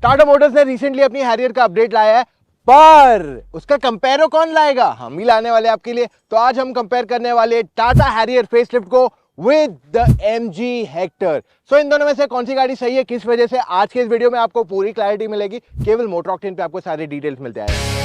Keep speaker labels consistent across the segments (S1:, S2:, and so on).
S1: Tata Motors ने recently अपनी Harrier का अपडेट लाया है, पर उसका कंपेयर कौन लाएगा? हम ही लाने वाले आपके लिए। तो आज हम कंपेयर करने वाले टाटा हैरियर फेसलिफ्ट को विद द MG हेक्टर। सो इन दोनों में से कौन सी गाड़ी सही है, किस वजह से, आज के इस वीडियो में आपको पूरी क्लैरिटी मिलेगी। केवल मोटर ऑक्टेन पे आपको सारे डिटेल्स मिलते हैं।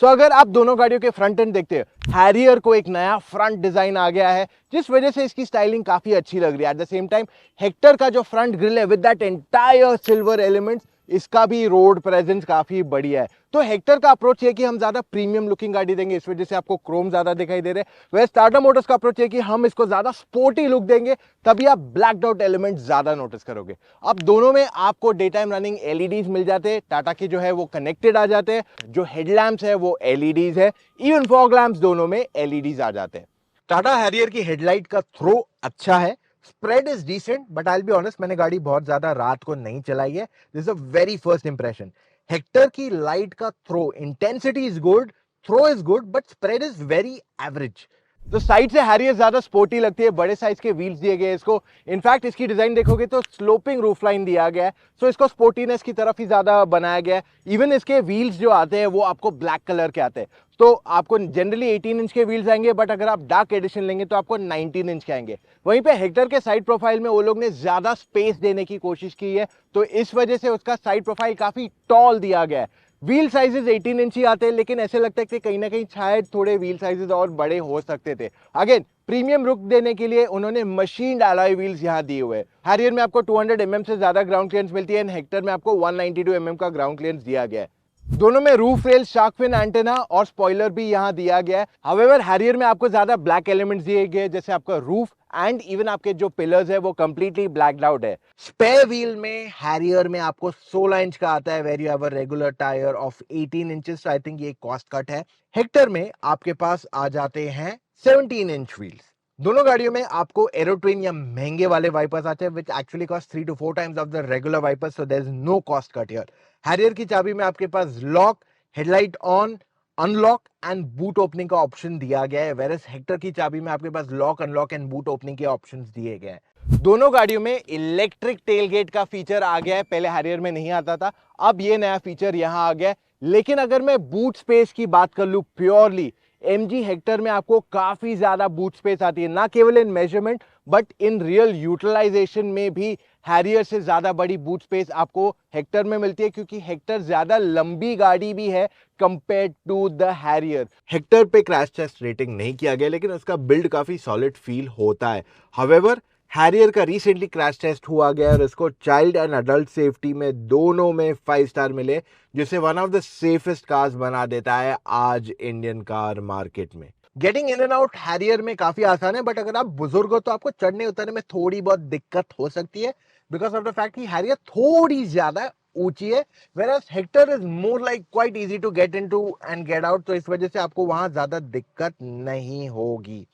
S1: तो अगर आप दोनों गाड़ियों के फ्रंट एंड देखते हैं, हैरियर को एक नया फ्रंट डिजाइन आ गया है, जिस वजह से इसकी स्टाइलिंग काफी अच्छी लग रही है। At the same time Hector का जो फ्रंट ग्रिल है with that entire silver elements, इसका भी रोड प्रेजेंस काफी बढ़िया है। तो हेक्टर का अप्रोच है कि हम ज्यादा प्रीमियम लुकिंग गाड़ी देंगे, इस वजह से आपको क्रोम ज्यादा दिखाई दे रहे हैं। वैसे टाटा मोटर्स का अप्रोच है कि हम इसको ज्यादा स्पोर्टी लुक देंगे, तभी आप ब्लैक आउट एलिमेंट ज्यादा नोटिस करोगे। अब दोनों में आपको डे टाइम रनिंग एलईडीज मिल जाते हैं। टाटा की जो है वो कनेक्टेड आ जाते हैं, जो हेडलैम्प्स है वो एलईडीज है, इवन फॉग लैम्प्स दोनों में एलईडीज आ जाते हैं। टाटा हैरियर की हेडलाइट का थ्रो अच्छा है, spread is decent, but I will be honest, मैंने गाड़ी बहुत ज्यादा रात को नहीं चलाई है। This is a very first impression. Hector की लाइट का throw intensity is good, throw is good, but spread is very average. तो साइड से हैरियर ज्यादा स्पोर्टी लगती है, बड़े साइज के व्हील्स दिए गए इसको। इनफैक्ट इसकी डिजाइन देखोगे तो स्लोपिंग रूफ लाइन दिया गया है, सो इसको स्पोर्टीनेस की तरफ ही ज्यादा बनाया गया है। इवन इसके व्हील्स जो आते हैं वो आपको ब्लैक कलर के आते हैं। तो आपको जनरली 18 इंच के व्हील्स आएंगे, बट अगर आप डार्क एडिशन लेंगे तो आपको 19 इंच के आएंगे। वहीं पे हेक्टर के साइड प्रोफाइल में वो लोग ने ज्यादा स्पेस देने की कोशिश की है, तो इस वजह से उसका साइड प्रोफाइल काफी टॉल दिया गया है। व्हील साइजेस 18 इंच ही आते हैं, लेकिन ऐसे लगता है कि कहीं ना कहीं शायद थोड़े व्हील साइजेस और बड़े हो सकते थे। अगेन प्रीमियम लुक देने के लिए उन्होंने मशीन्ड एलॉय व्हील्स यहां दिए हुए हैं। हैरियर में आपको 200 mm से ज्यादा ग्राउंड क्लियरेंस मिलती है, हेक्टर में आपको 192 mm का ग्राउंड क्लियरेंस दिया गया है। दोनों में roof rail, shark fin antenna और स्पॉइलर भी यहां दिया गया है। हाउएवर हैरियर में आपको ज्यादा ब्लैक एलिमेंट्स दिए गए, जैसे आपका रूफ एंड इवन आपके जो पिलर्स है वो कंप्लीटली ब्लैक्ड आउट है। स्पेयर व्हील में हैरियर में आपको 16 इंच का आता है, where you have a regular tyre of 18 inches. I think ये कॉस्ट कट है। हेक्टर में आपके पास आ जाते हैं 17 इंच व्हील्स। दोनों गाड़ियों में आपको एरोट्विन या महंगे वाले वाइपर्स आते हैं, which actually cost 3 to 4 times of the regular wipers, so there is no cost cut here. Harrier की चाबी में आपके पास lock, headlight on, unlock and boot opening का ऑप्शन दिया गया है, वेरएस हेक्टर की चाबी में आपके पास lock, unlock and boot opening के ऑप्शंस दिए गए हैं। दोनों गाड़ियों में इलेक्ट्रिक टेलगेट का फीचर आ गया है, पहले हैरियर में नहीं आता था, अब ये नया फीचर यहां आ गया है। लेकिन अगर मैं बूट स्पेस की बात कर लूं प्योरली, MG हेक्टर में आपको काफी ज्यादा बूट स्पेस आती है, ना केवल in measurement but in real utilisation में भी हैरियर से ज्यादा बड़ी बूट स्पेस आपको हेक्टर में मिलती है, क्योंकि हेक्टर ज्यादा लंबी गाड़ी भी है compared to the Harrier. Hector पे क्रैश टेस्ट रेटिंग नहीं किया गया, लेकिन उसका बिल्ड काफी सॉलिड फील होता है। हाउएवर हैरियर का रिसेंटली क्रैश टेस्ट हुआ गया और इसको चाइल्ड एंड अडल्ट सेफ्टी में दोनों में 5 स्टार मिले, जिसे one of the safest cars बना देता है आज इंडियन कार मार्केट में। Getting in and out Harrier में काफी आसान है, बट अगर आप बुजुर्ग हो तो आपको चढ़ने उतरने में थोड़ी बहुत दिक्कत हो सकती है, बिकॉज ऑफ द फैक्ट कि हैरियर थोड़ी ज्यादा ऊंची है, whereas Hector is more like quite easy to get into and get out, तो इस वजह से आपको वहां ज्यादा दिक्कत नहीं होगी।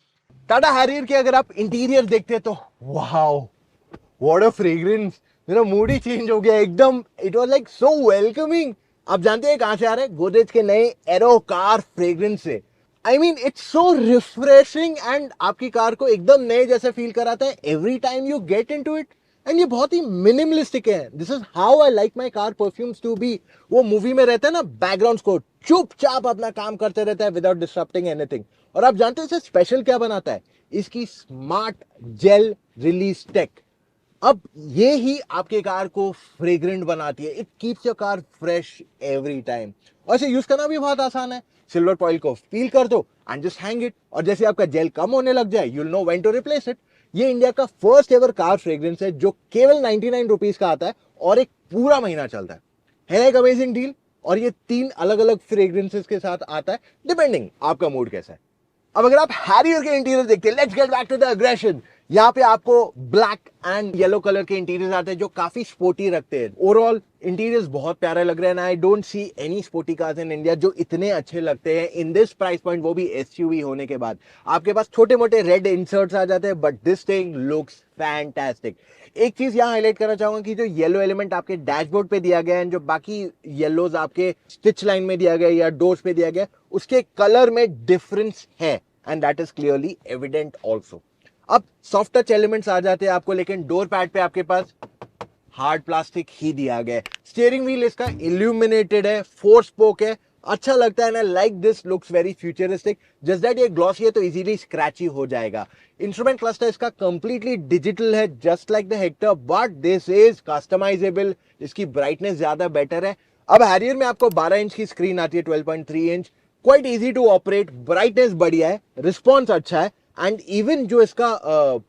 S1: टाटा हैरियर के अगर आप इंटीरियर देखते हैं तो वाओ, व्हाट अ फ्रेग्रेंस। मेरा मूड ही चेंज हो गया एकदम। It was like so welcoming. आप जानते हैं कहां से आ रहे हैं? गोदरेज के नए एरो कार फ्रेग्रेंस से। I mean it's so refreshing and आपकी कार को एकदम नए जैसे फील कराता है every time you get into it. And ये बहुत ही मिनिमलिस्टिक है। This is how I like my car perfumes to be. वो मूवी में रहता है ना, बैकग्राउंड स्कोर चुपचाप अपना काम करते रहता है विदाउट डिस्टरप्टिंग एनीथिंग। और आप जानते हैं इसे स्पेशल क्या बनाता है? इसकी स्मार्ट जेल रिलीज टेक। अब ये ही आपके कार को फ्रेग्रेंट बनाती है। It keeps your car fresh every time. और इसे यूज करना भी बहुत आसान है। सिल्वर फॉइल को फील कर दो एंड जस्ट हैंग इट, और जैसे आपका जेल कम होने लग जाए you will know when to replace it. ये इंडिया का फर्स्ट एवर कार फ्रेग्रेंस है जो केवल 99 रुपीज का आता है और एक पूरा महीना चलता है एक अमेजिंग डील। और ये 3 अलग अलग फ्रेग्रेंसेस के साथ आता है, डिपेंडिंग आपका मूड कैसा है। अब अगर आप हैरियर के इंटीरियर देखते हैं, let's get back to the aggression. यहाँ पे आपको ब्लैक एंड येलो कलर के इंटीरियर्स आते हैं जो काफी स्पोर्टी रखते हैं। ओवरऑल इंटीरियर्स बहुत प्यारे लग रहे हैं। I don't see any sporty cars in India जो इतने अच्छे लगते हैं इन दिस प्राइस पॉइंट, वो भी एसयूवी होने के बाद। आपके पास छोटे मोटे रेड इंसर्ट्स आ जाते हैं, but this thing looks fantastic. एक चीज यहाँ हाईलाइट करना चाहूंगा कि जो येलो एलिमेंट आपके डैशबोर्ड पे दिया गया है, जो बाकी येलोज आपके स्टिच लाइन में दिया गया या डोर्स पे दिया गया, उसके कलर में डिफरेंस है and that is clearly evident also. अब सॉफ्ट टच एलिमेंट्स आ जाते हैं आपको, लेकिन डोर पैड पे आपके पास हार्ड प्लास्टिक ही दिया गया है। स्टीयरिंग व्हील इसका इल्यूमिनेटेड है, 4 स्पोक है, अच्छा लगता है ना। Like this looks very futuristic, just that ये ग्लॉसी है तो इजीली स्क्रैची हो जाएगा। इंस्ट्रूमेंट क्लस्टर इसका कंप्लीटली डिजिटल है, just like the Hector, but this is customisable. इसकी ब्राइटनेस ज्यादा बेटर है। अब हैरियर में आपको 12 इंच की स्क्रीन आती है, 12.3 inch, quite easy to operate, brightness बढ़िया है, रिस्पॉन्स अच्छा है एंड इवन जो इसका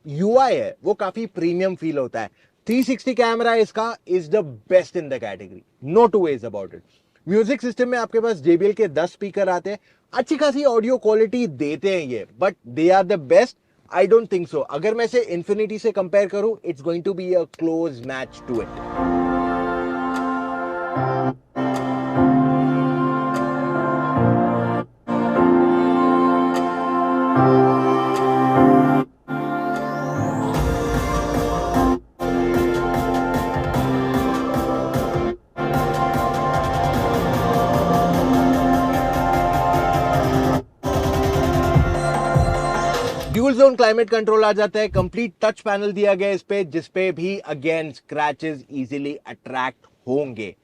S1: यूआई है वो काफी प्रीमियम फील होता है। 360 कैमरा इसका is the best in the category, no two ways about it. Music system में आपके पास JBL के 10 स्पीकर आते हैं, अच्छी खासी ऑडियो क्वालिटी देते हैं ये, but they are the best? I don't think so. अगर मैं इसे इन्फिनिटी से कंपेयर करूं, it's going to be a close match to it. Dual zone climate control आ जाता है, कंप्लीट टच पैनल दिया गया इस पे, जिसपे भी अगेन स्क्रैचेस इजीली अट्रैक्ट होंगे।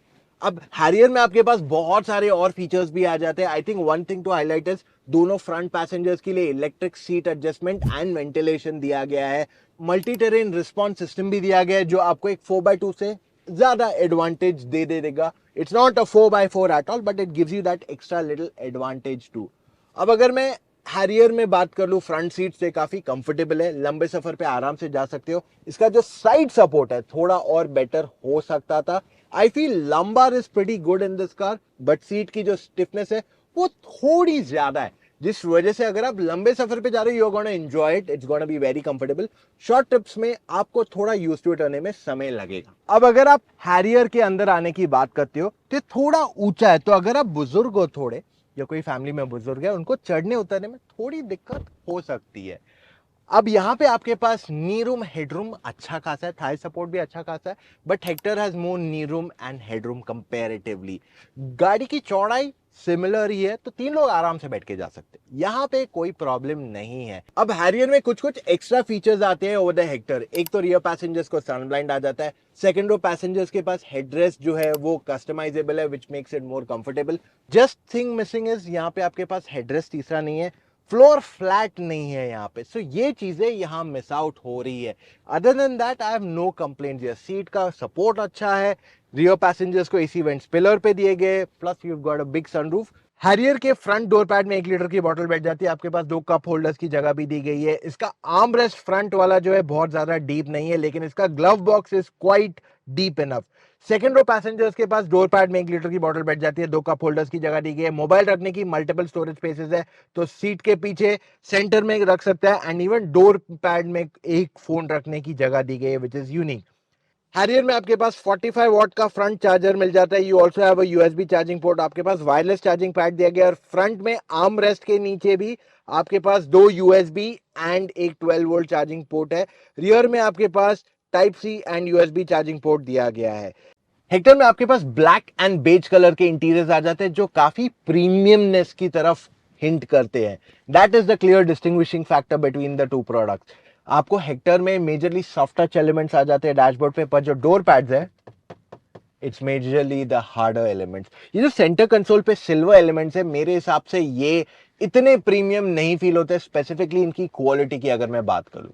S1: अब हैरियर में आपके पास बहुत सारे और फीचर्स भी आ जाते हैं। I think one thing to highlight is दोनों फ्रंट पैसेंजर्स के लिए electric seat adjustment and ventilation दिया गया है। मल्टी टेरेन रिस्पॉन्स सिस्टम भी दिया गया है जो आपको एक 4x2 से ज्यादा एडवांटेज दे देगा। It's not a 4x4 at all, but it gives you that extra little advantage too. अब अगर मैं हैरियर में बात कर लूं, फ्रंट सीट से काफी कंफर्टेबल है, लंबे सफर पे आराम से जा सकते हो। इसका जो साइड सपोर्ट है थोड़ा और बेटर हो सकता था। I feel lumbar is pretty good in this car, but seat की जो स्टिफनेस है वो थोड़ी ज्यादा है, जिस वजह से अगर आप लंबे सफर पे जा रहे हो, you are gonna enjoy it, it's gonna be very comfortable. Short trips में आपको थोड़ा यूज्ड टू इट होने में समय लगेगा। अब अगर आप हैरियर के अंदर आने की बात करते हो तो थोड़ा ऊंचा है, तो अगर आप बुजुर्ग हो थोड़े, या कोई फैमिली में बुजुर्ग है, उनको चढ़ने उतरने में थोड़ी दिक्कत हो सकती है। अब यहाँ पे आपके पास नी रूम हेडरूम अच्छा खासा है, थाई सपोर्ट भी अच्छा खासा है, but Hector has more knee room and headroom comparatively. गाड़ी की चौड़ाई सिमिलर ही है, तो 3 लोग आराम से बैठ के जा सकते हैं, यहाँ पे कोई प्रॉब्लम नहीं है। अब हैरियर में कुछ कुछ एक्स्ट्रा फीचर्स आते हैं ओवर द हेक्टर। एक तो रियर पैसेंजर्स को सन ब्लाइंड आ जाता है, सेकंड रो पैसेंजर्स के पास हेडरेस्ट जो है वो कस्टमाइजेबल है, which makes it more comfortable. Just thing missing is यहाँ पे आपके पास हेडरेस्ट तीसरा नहीं है, फ्लोर फ्लैट नहीं है यहाँ पे, सो ये चीजें यहाँ मिस आउट हो रही है। Other than that I have no complaints. ये सीट का सपोर्ट अच्छा है, रियर पैसेंजर्स को एसी वेंट्स पिलर पे दिए गए, plus you got a big sunroof. Harrier के फ्रंट डोर पैड में 1 लीटर की बोतल बैठ जाती है, आपके पास 2 कप होल्डर्स की जगह भी दी गई है। इसका आर्म रेस्ट फ्रंट वाला जो है बहुत ज्यादा डीप नहीं है, लेकिन इसका glove box is quite deep enough. Second row passengers के पास डोर पैड में 1 लीटर की बोतल बैठ जाती है, 2 कप होल्डर्स की जगह दी गई है, मोबाइल रखने की मल्टीपल स्टोरेज स्पेसेस है, तो सीट के पीछे सेंटर में रख सकता है, एंड इवन डोर पैड में एक फोन रखने की जगह दी गई है, विच इज यूनिक। हैरियर में आपके पास 45 वॉट का फ्रंट चार्जर मिल जाता है। You also have a USB charging port, आपके पास वायरलेस चार्जिंग पैड दिया गया है, और फ्रंट में आर्म रेस्ट के नीचे भी आपके पास 2 यूएसबी एंड एक 12 वोल्ट चार्जिंग पोर्ट है। रियर में आपके पास type C and USB charging port दिया गया है। हेक्टर में आपके पास ब्लैक एंड बेज कलर के इंटीरियर्स आ जाते हैं जो काफी प्रीमियमनेस की तरफ हिंट करते हैं। That is the clear distinguishing factor between the two products. आपको हेक्टर में मेजरली सॉफ्ट टच एलिमेंट्स आ जाते हैं डैशबोर्ड पे, पर जो डोर पैड्स है it's majorly the harder elements. ये जो सेंटर कंसोल पे सिल्वर एलिमेंट्स है, मेरे हिसाब से ये इतने प्रीमियम नहीं फील होते, स्पेसिफिकली इनकी क्वालिटी की अगर मैं बात करूं।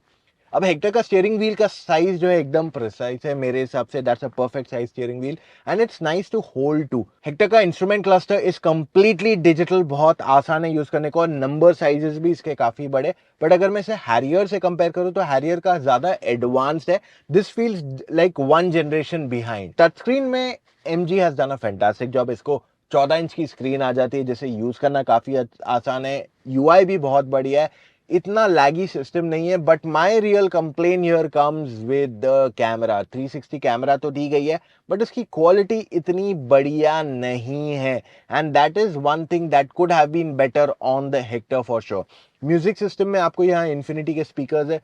S1: अब हेक्टर का स्टीयरिंग व्हील का साइज जो है एकदम प्रिसाइज है मेरे हिसाब से, that's a perfect size steering wheel and it's nice to hold too. Hector का instrument cluster is completely digital, बहुत आसान है यूज करने को, और नंबर साइजेस भी इसके काफी बड़े। बट अगर मैं इसे हैरियर से कंपेयर करूं तो हैरियर का ज्यादा एडवांस्ड है, this feels like 1 generation behind. Touch screen में MG has done a fantastic job. इसको 14 इंच की स्क्रीन आ जाती है जिसे यूज करना काफी आसान है, UI भी बहुत बढ़िया है। इतना लैगी सिस्टम नहीं है, but my real complain here comes with the camera. 360 camera तो दी गई है, बट उसकी क्वालिटी इतनी बढ़िया नहीं है, and that is one thing that could have been better on the Hector for sure. Music system में आपको यहाँ इन्फिनिटी के स्पीकर्स है।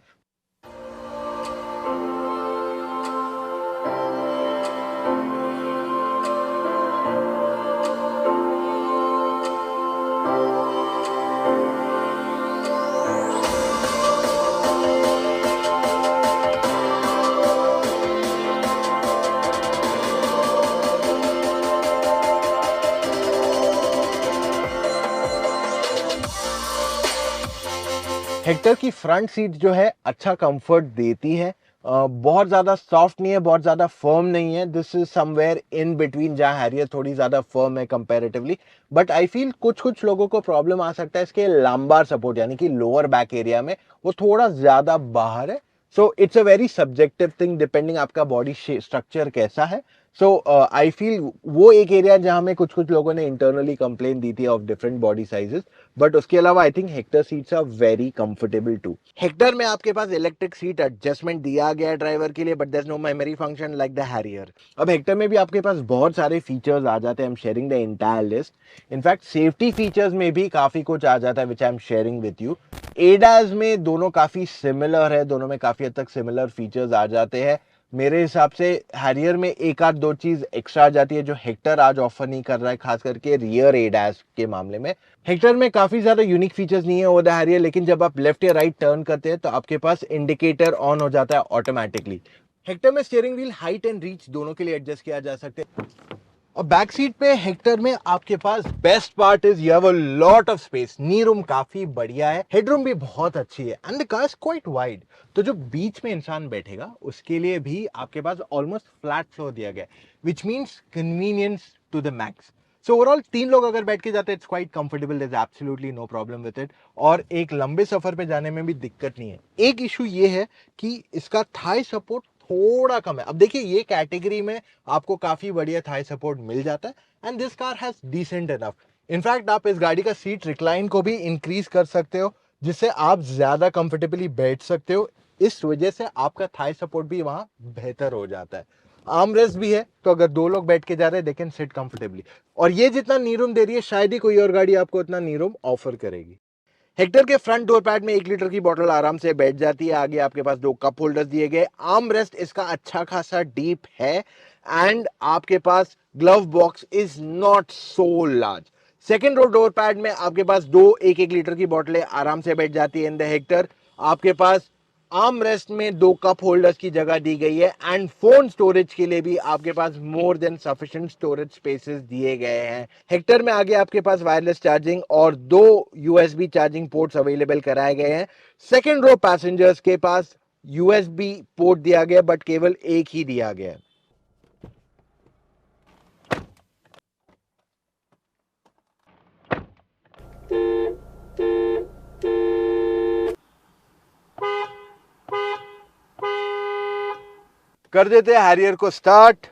S1: हेक्टर की फ्रंट सीट जो है अच्छा कंफर्ट देती है, बहुत ज्यादा सॉफ्ट नहीं है, बहुत ज्यादा फर्म नहीं है। This is somewhere in between, जहां हैरियर थोड़ी ज्यादा फर्म है कंपैरेटिवली। बट आई फील कुछ कुछ लोगों को प्रॉब्लम आ सकता है इसके लंबार सपोर्ट, यानी कि लोअर बैक एरिया में वो थोड़ा ज्यादा बाहर है। So it's a very subjective thing, depending आपका बॉडी स्ट्रक्चर कैसा है। सो आई फील वो एक एरिया जहां में कुछ कुछ लोगों ने इंटरनली कंप्लेन दी थी of different body sizes, but उसके अलावा I think Hector seats are very comfortable too. Hector में आपके पास इलेक्ट्रिक सीट एडजस्टमेंट दिया गया है ड्राइवर के लिए, but there is no memory function like the Harrier. अब हेक्टर में भी आपके पास बहुत सारे फीचर्स आ जाते हैं, I am sharing the entire list. In fact safety features में भी काफी कुछ आ जाता है which I am sharing with you. ADAS में दोनों काफी सिमिलर है, दोनों में काफी हद तक सिमिलर फीचर्स आ जाते हैं। मेरे हिसाब से हैरियर में एक आध दो चीज एक्स्ट्रा आ जाती है जो हेक्टर आज ऑफर नहीं कर रहा है, खास करके रियर एडास के मामले में। हेक्टर में काफी ज्यादा यूनिक फीचर्स नहीं है ओवर द हैरियर, लेकिन जब आप लेफ्ट या राइट टर्न करते हैं तो आपके पास इंडिकेटर ऑन हो जाता है ऑटोमेटिकली। हेक्टर में steering wheel height and reach दोनों के लिए एडजस्ट किया जा सकता है। और बैक सीट पे हेक्टर में आपके पास best part is you have a lot of space. Knee room काफी बढ़िया है, हेडरूम भी बहुत अच्छी है, and the car is quite wide. तो जो बीच में इंसान बैठेगा उसके लिए भी आपके पास ऑलमोस्ट फ्लैट फ्लोर दिया गया है, which means convenience to the max. So overall 3 लोग अगर बैठ के जाते हैं it's quite comfortable, there is absolutely no problem with it, और एक लंबे सफर पे जाने में भी दिक्कत नहीं है। एक इशू ये है कि इसका थाई सपोर्ट थोड़ा कम है। अब देखिए ये कैटेगरी में आपको काफी बढ़िया थाई सपोर्ट मिल जाता है, and this car has decent enough. In fact आप इस गाड़ी का सीट रिक्लाइन को भी इंक्रीज कर सकते हो, जिससे आप ज्यादा कंफर्टेबली बैठ सकते हो। इस वजह से आपका थाई सपोर्ट भी वहां बेहतर हो जाता है। आर्म रेस्ट भी है, तो अगर 2 लोग बैठ के जा रहे हैं दे कैन सिट कंफर्टेबली। और ये जितना नी रूम दे रही है शायद ही कोई और गाड़ी आपको इतना नी रूम ऑफर करेगी। हेक्टर के फ्रंट डोर पैड में 1 लीटर की बोतल आराम से बैठ जाती है। आगे आपके पास 2 कप होल्डर्स दिए गए, आर्म रेस्ट इसका अच्छा खासा डीप है, एंड आपके पास glove box is not so large. Second row door pad में आपके पास 2 1 लीटर की बोतलें आराम से बैठ जाती है इन द हेक्टर। आपके पास आर्म रेस्ट में 2 कप होल्डर्स की जगह दी गई है, एंड फोन स्टोरेज के लिए भी आपके पास more than sufficient storage spaces दिए गए हैं। हेक्टर में आगे आपके पास वायरलेस चार्जिंग और 2 यूएसबी चार्जिंग पोर्ट्स अवेलेबल कराए गए हैं। सेकेंड रो पैसेंजर्स के पास यूएसबी पोर्ट दिया गया, बट केवल एक ही दिया गया है। कर देते हैं हैरियर को स्टार्ट,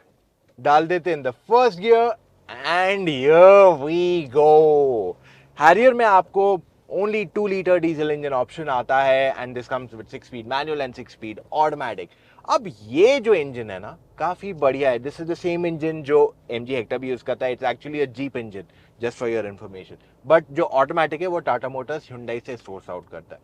S1: डाल देते in the first gear, and here we go. Harrier में आपको only 2 litre diesel engine option आता है, and this comes with 6 speed manual and 6 speed automatic. अब ये जो इंजन है ना काफी बढ़िया है। This is the same engine जो एमजी हेक्टर भी यूज करता है। It's actually a Jeep engine, just for your information, but जो ऑटोमेटिक है वो टाटा मोटर्स हुंडई से सोर्स आउट करता है।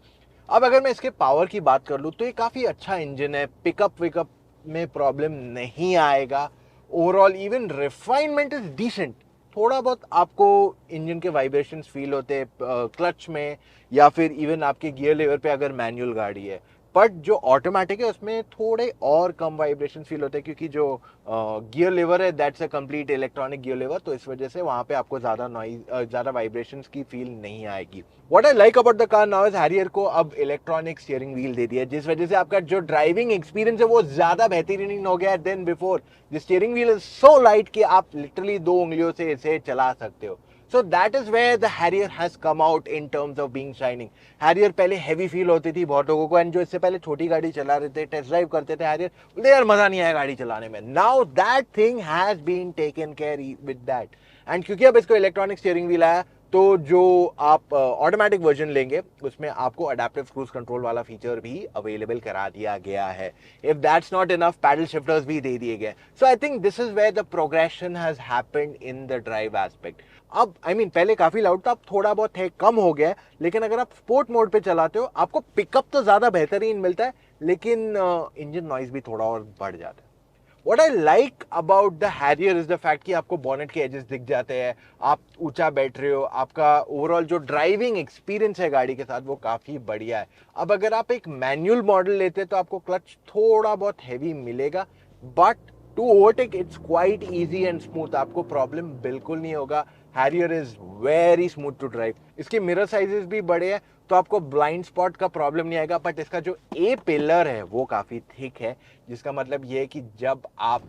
S1: अब अगर मैं इसके पावर की बात कर लूं तो ये काफी अच्छा इंजन है, पिकअप विकअप में प्रॉब्लम नहीं आएगा। Overall even refinement is decent. थोड़ा बहुत आपको इंजन के वाइब्रेशंस फील होते हैं क्लच में, या फिर इवन आपके गियर लेवर पे अगर मैनुअल गाड़ी है, बट जो ऑटोमेटिक है उसमें थोड़े और कम वाइब्रेशन फील होते हैं, क्योंकि जो गियर लेवर है that's a complete electronic gear lever, तो इस वजह से वहां पे आपको ज्यादा नॉइज ज्यादा वाइब्रेशंस की फील नहीं आएगी। What I like about the car now is Harrier को अब इलेक्ट्रॉनिक स्टीयरिंग व्हील दे दिया है, जिस वजह से आपका जो ड्राइविंग एक्सपीरियंस है वो ज्यादा बेहतरीन हो गया है then before. The steering wheel is so light कि आप लिटरली 2 उंगलियों से इसे चला सकते हो। So that is where the Harrier has come out in terms of being shining. Harrier पहले heavy feel होती थी बहुत लोगों को, एंड जो इससे पहले छोटी गाड़ी चला रहे थे, टेस्ट ड्राइव करते थे Harrier, बोलते यार मजा नहीं आया गाड़ी चलाने में। Now that thing has been taken care with that. And क्योंकि अब इसको इलेक्ट्रॉनिक स्टीयरिंग व्हील आया तो जो आप ऑटोमेटिक वर्जन लेंगे उसमें आपको अडेप्टिव क्रूज कंट्रोल वाला फीचर भी अवेलेबल करा दिया गया है. If that's not enough, paddle shifters भी दे दिए गए. So I think this is where the progression has happened in the drive aspect. अब पहले काफी लाउड था, अब थोड़ा बहुत है, कम हो गया है, लेकिन अगर आप स्पोर्ट मोड पे चलाते हो आपको पिकअप तो ज्यादा बेहतरीन मिलता है, लेकिन इंजन नॉइज भी थोड़ा और बढ़ जाता है. What I like about the Harrier is the fact कि आपको बॉनेट के एजेस दिख जाते हैं, आप ऊंचा बैठ रहे हो, आपका ओवरऑल जो ड्राइविंग एक्सपीरियंस है गाड़ी के साथ वो काफी बढ़िया है. अब अगर आप एक मैनुअल मॉडल लेते हैं तो आपको क्लच थोड़ा बहुत हैवी मिलेगा, but to overtake it's quite easy and smooth. आपको प्रॉब्लम बिल्कुल नहीं होगा. Harrier is very smooth to drive. इसके मिरर साइजेस भी बड़े हैं तो आपको ब्लाइंड स्पॉट का प्रॉब्लम नहीं आएगा. बट इसका जो ए पिलर है वो काफी थिक है, जिसका मतलब ये है कि जब आप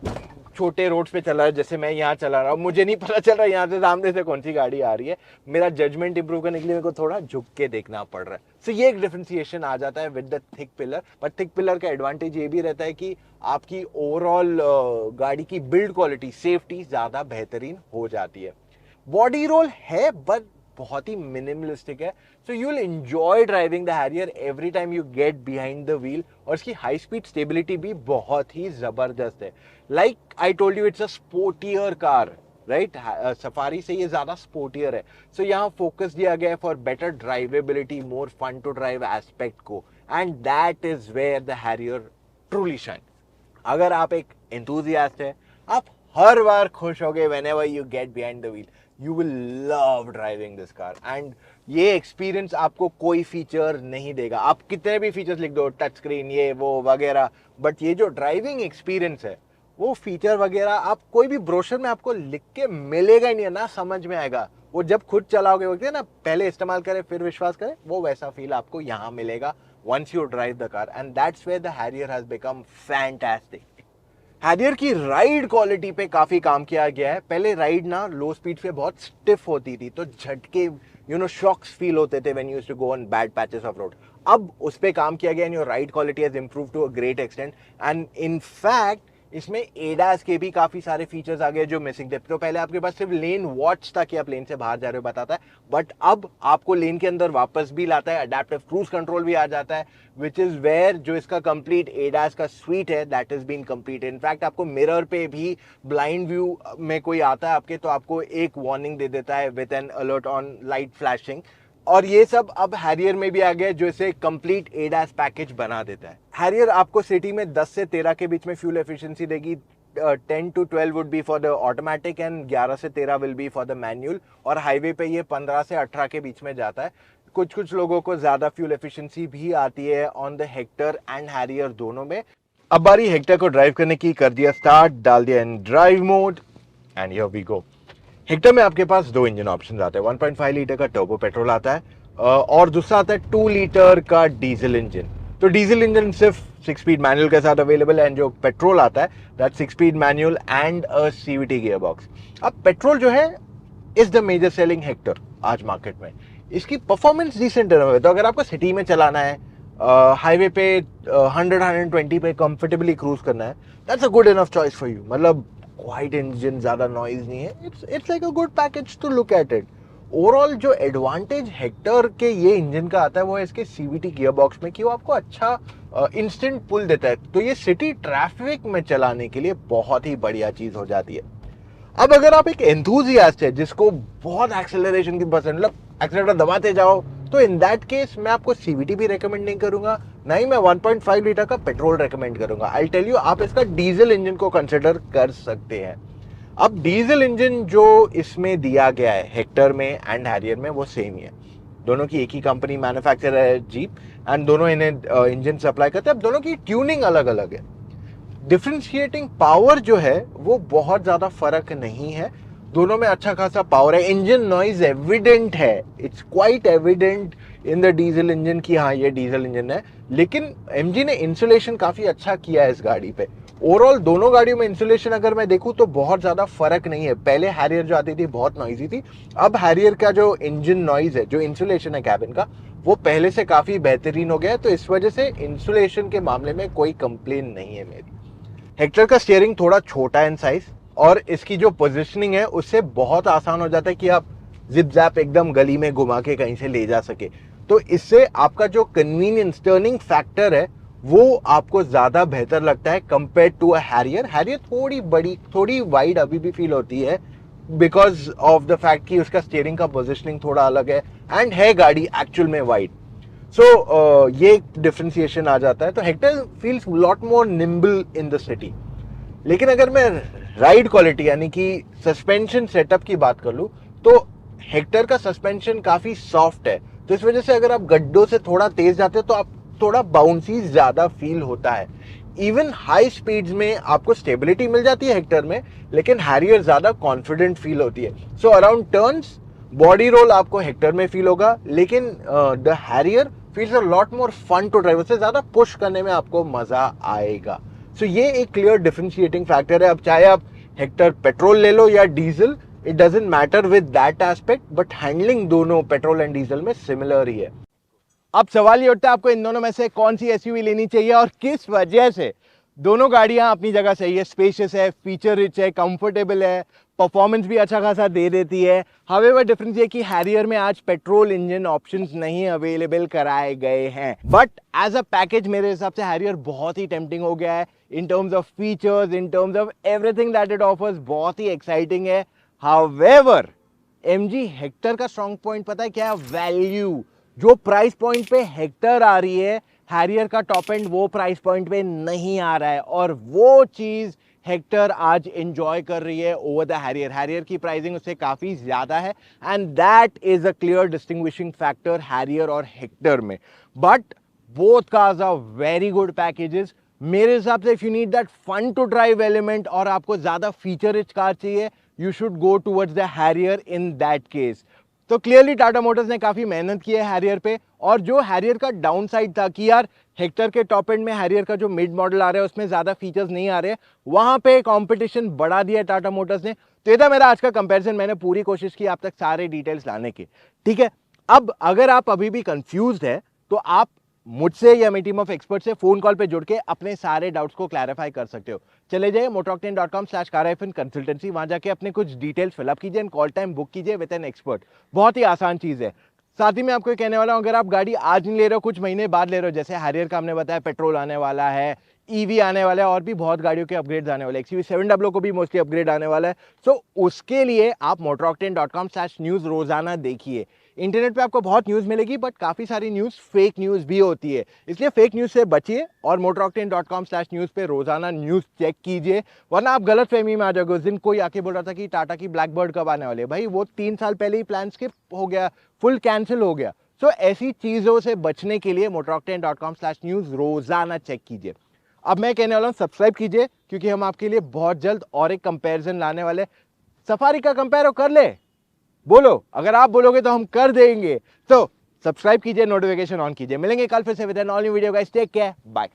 S1: छोटे रोड्स पे चला रहे, जैसे मैं यहाँ चला रहा हूँ, मुझे नहीं पता चल रहा यहाँ से सामने से कौन सी गाड़ी आ रही है, मेरा जजमेंट इंप्रूव करने के लिए मेरे को थोड़ा झुक के देखना पड़ रहा है. सो ये एक डिफरेंशिएशन आ जाता है with the thick pillar. But thick pillar का एडवांटेज ये भी रहता है कि आपकी ओवरऑल गाड़ी की बिल्ड क्वालिटी, सेफ्टी ज्यादा बेहतरीन हो जाती है. बॉडी रोल है बट बहुत ही मिनिमलिस्टिक है. So you will enjoy driving the Harrier every time you gate behind the wheel. और इसकी हाई स्पीड स्टेबिलिटी भी बहुत ही जबरदस्त है. Like I told you, it's a sportier car, right. Safari से ये ज्यादा स्पोर्टियर है. सो यहाँ फोकस दिया गया है for better drivability, more fun to drive aspect को, and that is where the Harrier truly shine. अगर आप एक एंथुसियास्ट है, आप हर बार खुश होगे whenever you get behind the wheel. You will love driving this car. And ये एक्सपीरियंस आपको कोई फीचर नहीं देगा. आप कितने भी फीचर्स लिख दो, टच स्क्रीन, ये वो वगैरह, बट ये जो ड्राइविंग एक्सपीरियंस है वो फीचर वगैरह आप कोई भी ब्रोशर में आपको लिख के मिलेगा ही नहीं, ना समझ में आएगा. वो जब खुद चलाओगे, बोलते हैं ना, पहले इस्तेमाल करें फिर विश्वास करें, वो वैसा फील आपको यहाँ मिलेगा once you drive the car. And that's where the Harrier has become fantastic. Harrier की राइड क्वालिटी पे काफी काम किया गया है. पहले राइड ना लो स्पीड पे बहुत स्टिफ होती थी, तो झटके शॉक्स फील होते थे when you used to go on bad patches of road. अब उस पे काम किया गया and your ride quality has improved to a great extent. And in fact इसमें एडास के भी काफी सारे फीचर्स आ गए जो मिसिंग थे. तो पहले आपके पास सिर्फ लेन वॉच था कि आप लेन से बाहर जा रहे हो बताता है, बट अब आपको लेन के अंदर वापस भी लाता है. अडेप्टिव क्रूज कंट्रोल भी आ जाता है, विच इज वेयर जो इसका कंप्लीट एडास का स्वीट है that is been complete. In fact आपको मिरर पे भी ब्लाइंड व्यू में कोई आता है आपके, तो आपको एक वार्निंग दे देता है with N alert on light flashing. और ये सब अब हैरियर में भी आ गया, जो इसे कंप्लीट एडास पैकेज बना देता है. हैरियर आपको सिटी में 10 से 13 के बीच में फ्यूल एफिशिएंसी देगी. 10 to 12 would be for the automatic and 11 से 13 will be for the manual. और हाईवे पे ये 15 से 18 के बीच में जाता है. कुछ लोगों को ज्यादा फ्यूल एफिशिएंसी भी आती है on the Hector and Harrier दोनों में. अब बारी हेक्टर को ड्राइव करने की. कर दिया स्टार्ट, डाल दिया in drive mode and here we go. Hector में आपके पास दो इंजन ऑप्शन आते हैं. 1.5 लीटर का टर्बो पेट्रोल आता है और दूसरा आता है 2 लीटर का डीजल इंजन. तो डीजल इंजन सिर्फ 6 स्पीड मैनुअल के साथ अवेलेबल है, एंड जो पेट्रोल आता है that 6 speed manual and a CVT gear box. अब पेट्रोल जो है is the major selling Hector आज मार्केट में. इसकी परफॉर्मेंस डिसेंट है. तो अगर आपको सिटी में चलाना है, हाईवे पे 100-120 पे कंफर्टेबली क्रूज करना है, that's a good enough choice for you. मतलब क्वाइट इंजन, ज्यादा नॉइज नहीं है. It's like a good package to look at it. Overall जो एडवांटेज हेक्टर के ये इंजन का आता है वो है इसके सीवीटी गियर बॉक्स में, कि वो आपको अच्छा इंस्टेंट पुल देता है. तो ये सिटी ट्रैफिक में चलाने के लिए बहुत ही बढ़िया चीज हो जाती है. अब अगर आप एक एंथुसियास्ट है जिसको बहुत एक्सेलरेशन की पसंद, मतलब एक्सेलरेटर दबाते जाओ, तो इन दैट केस मैं आपको सीवीटी भी रेकमेंड नहीं करूंगा, ना ही मैं 1.5 लीटर का पेट्रोल रेकमेंड करूंगा. आई टेल यू, आप इसका डीजल इंजन को कंसिडर कर सकते हैं. अब डीजल इंजन जो इसमें दिया गया है हेक्टर में एंड हैरियर में वो सेम ही है. दोनों की एक ही कंपनी मैन्युफैक्चरर है, जीप, एंड दोनों इन्हें इंजन सप्लाई करते हैं. अब दोनों की ट्यूनिंग अलग अलग है. डिफरेंशिएटिंग पावर जो है वो बहुत ज्यादा फर्क नहीं है. दोनों में अच्छा खासा पावर है. इंजन नॉइज एविडेंट है, it's quite evident in the diesel engine की हाँ ये डीजल इंजन है. लेकिन एमजी ने इंसुलेशन काफी अच्छा किया है इस गाड़ी पे. ओवरऑल दोनों गाड़ियों में इंसुलेशन अगर मैं देखूं तो बहुत ज्यादा फर्क नहीं है. पहले हैरियर जो आती थी बहुत नॉइजी थी, अब हैरियर का जो इंजन नॉइज है, जो इंसुलेशन है कैबिन का, वो पहले से काफी बेहतरीन हो गया है. तो इस वजह से इंसुलेशन के मामले में कोई कंप्लेन नहीं है मेरी. हेक्टर का स्टीयरिंग थोड़ा छोटा है इन साइज, और इसकी जो पोजीशनिंग है उससे बहुत आसान हो जाता है कि आप जिप जैप एकदम गली में घुमा के कहीं से ले जा सके। तो इससे आपका जो कन्वीनियंस टर्निंग फैक्टर है वो आपको ज्यादा बेहतर लगता है compare to a Harrier. Harrier थोड़ी बड़ी, थोड़ी वाइड अभी भी फील होती है बिकॉज ऑफ द फैक्ट कि उसका स्टीयरिंग का पोजिशनिंग थोड़ा अलग है एंड है गाड़ी एक्चुअल में वाइड। सो ये डिफ्रेंसिएशन आ जाता है। तो Hector feels lot more nimble in the city. लेकिन अगर मैं राइड क्वालिटी यानी कि सस्पेंशन सेटअप की बात कर लूं तो हेक्टर का सस्पेंशन काफी सॉफ्ट है। तो इस वजह से अगर आप गड्ढों से थोड़ा तेज जाते हो तो आप थोड़ा बाउंसी ज्यादा फील होता है। इवन हाई स्पीड्स में आपको स्टेबिलिटी मिल जाती है हेक्टर में, लेकिन हैरियर ज्यादा कॉन्फिडेंट फील होती है। So around turns body roll आपको हेक्टर में फील होगा, लेकिन the Harrier feels a lot more fun to drive. उससे ज्यादा पुश करने में आपको मजा आएगा। सो ये एक क्लियर डिफरेंशिएटिंग फैक्टर है। अब चाहे आप हेक्टर पेट्रोल ले लो या diesel, it doesn't matter with that aspect, but handling दोनों पेट्रोल एंड डीजल में सिमिलर ही है। अब सवाल ये उठता है आपको इन दोनों में से कौन सी एसयूवी लेनी चाहिए और किस वजह से। दोनों गाड़ियां अपनी जगह सही है, स्पेशियस है, फीचर रिच है, कंफर्टेबल है, परफॉर्मेंस भी अच्छा खासा दे देती है। हावेवर डिफरेंस ये कि हैरियर में आज पेट्रोल इंजन ऑप्शंस नहीं अवेलेबल कराए गए हैं, बट एज अ पैकेज मेरे हिसाब से हैरियर बहुत ही टेम्पटिंग हो गया है। In terms of features, in terms of everything that it offers, बहुत ही एक्साइटिंग है। हावेवर एमजी हेक्टर का स्ट्रॉन्ग पॉइंट पता है क्या है? वैल्यू। जो प्राइस पॉइंट पे हेक्टर आ रही है, हैरियर का टॉप एंड वो प्राइस पॉइंट पे नहीं आ रहा है, और वो चीज हेक्टर आज एंजॉय कर रही है ओवर द हैरियर। हैरियर की प्राइसिंग उससे काफी ज्यादा है and that is a clear distinguishing factor Harrier और हेक्टर में। But both cars are very good packages. मेरे हिसाब से if you need that fun to drive element और आपको ज्यादा फीचर रिच कार चाहिए, you should go towards the Harrier in that case. तो क्लियरली टाटा मोटर्स ने काफी मेहनत की है हैरियर पे, और जो हैरियर का डाउन साइड था कि यार हेक्टर के टॉप एंड में हैरियर का जो मिड मॉडल आ रहा है उसमें ज्यादा फीचर्स नहीं आ रहे, वहां पे कंपटीशन बढ़ा दिया टाटा मोटर्स ने। तो ये था मेरा आज का कंपैरिजन। मैंने पूरी कोशिश की आप तक सारे डिटेल्स लाने की, ठीक है। अब अगर आप अभी भी कंफ्यूज्ड है तो आप मुझसे या मेरी टीम ऑफ एक्सपर्ट से फोन कॉल पे जुड़ के अपने सारे डाउट्स को क्लैरिफाई कर सकते हो। चले जाइए motoroctane.com/car-consultancy, वहां जाके अपने कुछ डिटेल्स फिलअप कीजिए एंड कॉल टाइम बुक कीजिए विद एन एक्सपर्ट। बहुत ही आसान चीज है। साथ ही मैं आपको कहने वाला हूं, अगर आप गाड़ी आज नहीं ले रहे हो, कुछ महीने बाद ले रहे हो, जैसे हैरियर का हमने बताया पेट्रोल आने वाला है, ईवी आने वाला है, और भी बहुत गाड़ियों के अपग्रेड्स आने वाले हैं, XUV700 को भी मोस्टली अपग्रेड आने वाला है। सो उसके लिए आप motoroctane.com/news रोजाना देखिए। इंटरनेट पे आपको बहुत न्यूज मिलेगी, बट काफी सारी न्यूज फेक न्यूज भी होती है, इसलिए फेक न्यूज से बचिए और motoroctane.com/news पे रोजाना न्यूज चेक कीजिए, वरना आप गलत फहमी में आ जाओगे। उस दिन कोई आके बोल रहा था कि टाटा की ब्लैकबर्ड कब आने वाली है, भाई वो 3 साल पहले ही प्लान स्किप हो गया, फुल कैंसिल हो गया। सो ऐसी चीजों से बचने के लिए motoroctane.com/news रोजाना चेक कीजिए। अब मैं कहने वाला हूं सब्सक्राइब कीजिए, क्योंकि हम आपके लिए बहुत जल्द और एक कंपैरिजन लाने वाले। सफारी का कंपेयर कर ले, बोलो, अगर आप बोलोगे तो हम कर देंगे। तो सब्सक्राइब कीजिए, नोटिफिकेशन ऑन कीजिए। मिलेंगे कल फिर से with an all new video guys. Take care, bye.